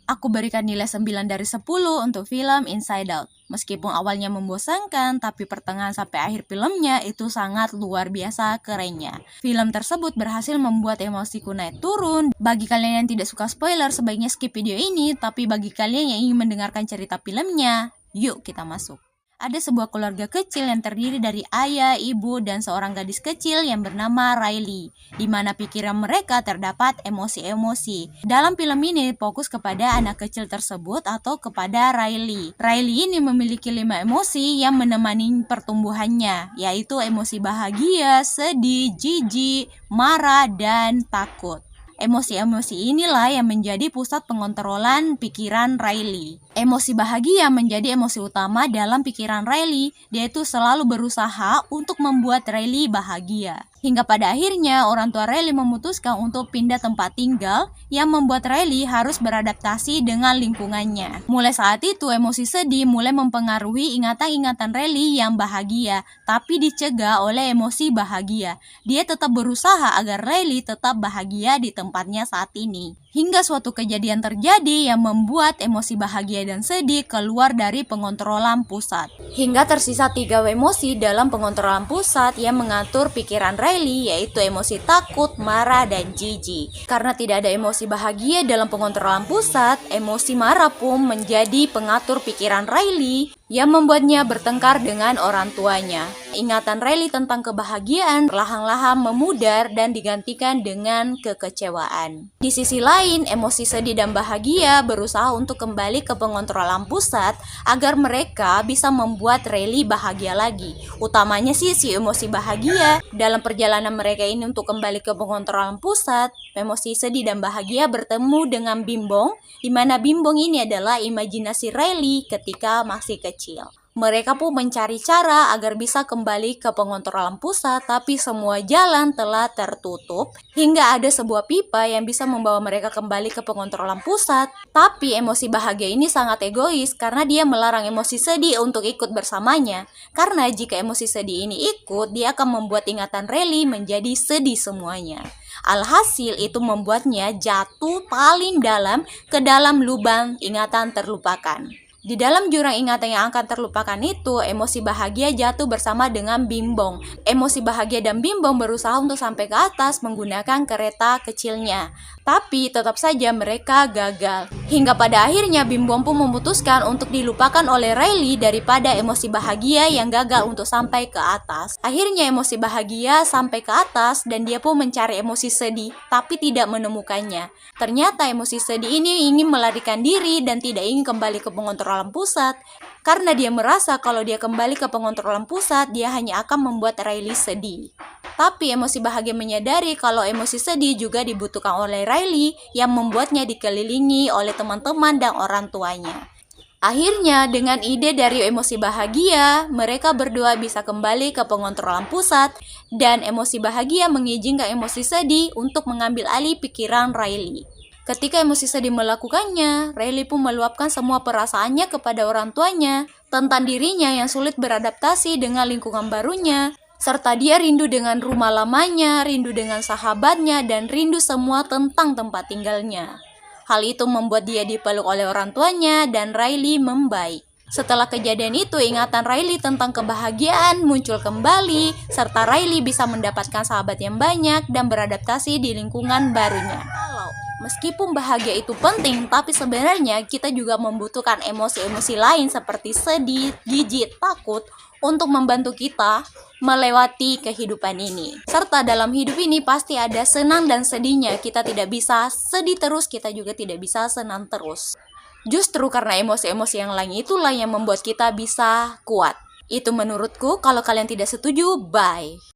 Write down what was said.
Aku berikan nilai 9 dari 10 untuk film Inside Out. Meskipun awalnya membosankan, tapi pertengahan sampai akhir filmnya itu sangat luar biasa kerennya. Film tersebut berhasil membuat emosiku naik turun. Bagi kalian yang tidak suka spoiler, sebaiknya skip video ini. Tapi bagi kalian yang ingin mendengarkan cerita filmnya, yuk kita masuk. Ada sebuah keluarga kecil yang terdiri dari ayah, ibu, dan seorang gadis kecil yang bernama Riley, di mana pikiran mereka terdapat emosi-emosi. Dalam film ini fokus kepada anak kecil tersebut atau kepada Riley. Riley ini memiliki 5 emosi yang menemani pertumbuhannya, yaitu emosi bahagia, sedih, jijik, marah, dan takut. Emosi-emosi inilah yang menjadi pusat pengontrolan pikiran Riley. Emosi bahagia menjadi emosi utama dalam pikiran Riley. Dia itu selalu berusaha untuk membuat Riley bahagia. Hingga pada akhirnya orang tua Riley memutuskan untuk pindah tempat tinggal yang membuat Riley harus beradaptasi dengan lingkungannya. Mulai saat itu emosi sedih mulai mempengaruhi ingatan-ingatan Riley yang bahagia, tapi dicegah oleh emosi bahagia. Dia tetap berusaha agar Riley tetap bahagia di tempatnya saat ini. Hingga suatu kejadian terjadi yang membuat emosi bahagia dan sedih keluar dari pengontrolan pusat. Hingga tersisa 3 emosi dalam pengontrolan pusat yang mengatur pikiran Riley, yaitu emosi takut, marah, dan jijik. Karena tidak ada emosi bahagia dalam pengontrolan pusat, emosi marah pun menjadi pengatur pikiran Riley yang membuatnya bertengkar dengan orang tuanya. Ingatan Riley tentang kebahagiaan perlahan-lahan memudar dan digantikan dengan kekecewaan. Di sisi lain, emosi sedih dan bahagia berusaha untuk kembali ke pengontrolan pusat agar mereka bisa membuat Riley bahagia lagi. Utamanya sih si emosi bahagia. Dalam perjalanan mereka ini untuk kembali ke pengontrolan pusat, emosi sedih dan bahagia bertemu dengan Bimbong, di mana Bimbong ini adalah imajinasi Riley ketika masih kecil. Mereka pun mencari cara agar bisa kembali ke pengontrolan pusat, tapi semua jalan telah tertutup hingga ada sebuah pipa yang bisa membawa mereka kembali ke pengontrolan pusat. Tapi emosi bahagia ini sangat egois karena dia melarang emosi sedih untuk ikut bersamanya. Karena jika emosi sedih ini ikut, dia akan membuat ingatan Riley menjadi sedih semuanya. Alhasil itu membuatnya jatuh paling dalam ke dalam lubang ingatan terlupakan. Di dalam jurang ingatan yang akan terlupakan itu, emosi bahagia jatuh bersama dengan Bimbong. Emosi bahagia dan Bimbong berusaha untuk sampai ke atas menggunakan kereta kecilnya. Tapi tetap saja mereka gagal. Hingga pada akhirnya Bimbong pun memutuskan untuk dilupakan oleh Riley daripada emosi bahagia yang gagal untuk sampai ke atas. Akhirnya emosi bahagia sampai ke atas dan dia pun mencari emosi sedih, tapi tidak menemukannya. Ternyata emosi sedih ini ingin melarikan diri dan tidak ingin kembali ke pengontrolan pusat. Karena dia merasa kalau dia kembali ke pengontrolan pusat, dia hanya akan membuat Riley sedih. Tapi emosi bahagia menyadari kalau emosi sedih juga dibutuhkan oleh Riley yang membuatnya dikelilingi oleh teman-teman dan orang tuanya. Akhirnya, dengan ide dari emosi bahagia, mereka berdua bisa kembali ke pengontrolan pusat dan emosi bahagia mengizinkan emosi sedih untuk mengambil alih pikiran Riley. Ketika emosi sedih melakukannya, Riley pun meluapkan semua perasaannya kepada orang tuanya tentang dirinya yang sulit beradaptasi dengan lingkungan barunya, serta dia rindu dengan rumah lamanya, rindu dengan sahabatnya, dan rindu semua tentang tempat tinggalnya. Hal itu membuat dia dipeluk oleh orang tuanya dan Riley membaik. Setelah kejadian itu, ingatan Riley tentang kebahagiaan muncul kembali, serta Riley bisa mendapatkan sahabat yang banyak dan beradaptasi di lingkungan barunya. Meskipun bahagia itu penting, tapi sebenarnya kita juga membutuhkan emosi-emosi lain seperti sedih, jijik, takut untuk membantu kita melewati kehidupan ini. Serta dalam hidup ini pasti ada senang dan sedihnya. Kita tidak bisa sedih terus, kita juga tidak bisa senang terus. Justru karena emosi-emosi yang lain itulah yang membuat kita bisa kuat. Itu menurutku. Kalau kalian tidak setuju, bye.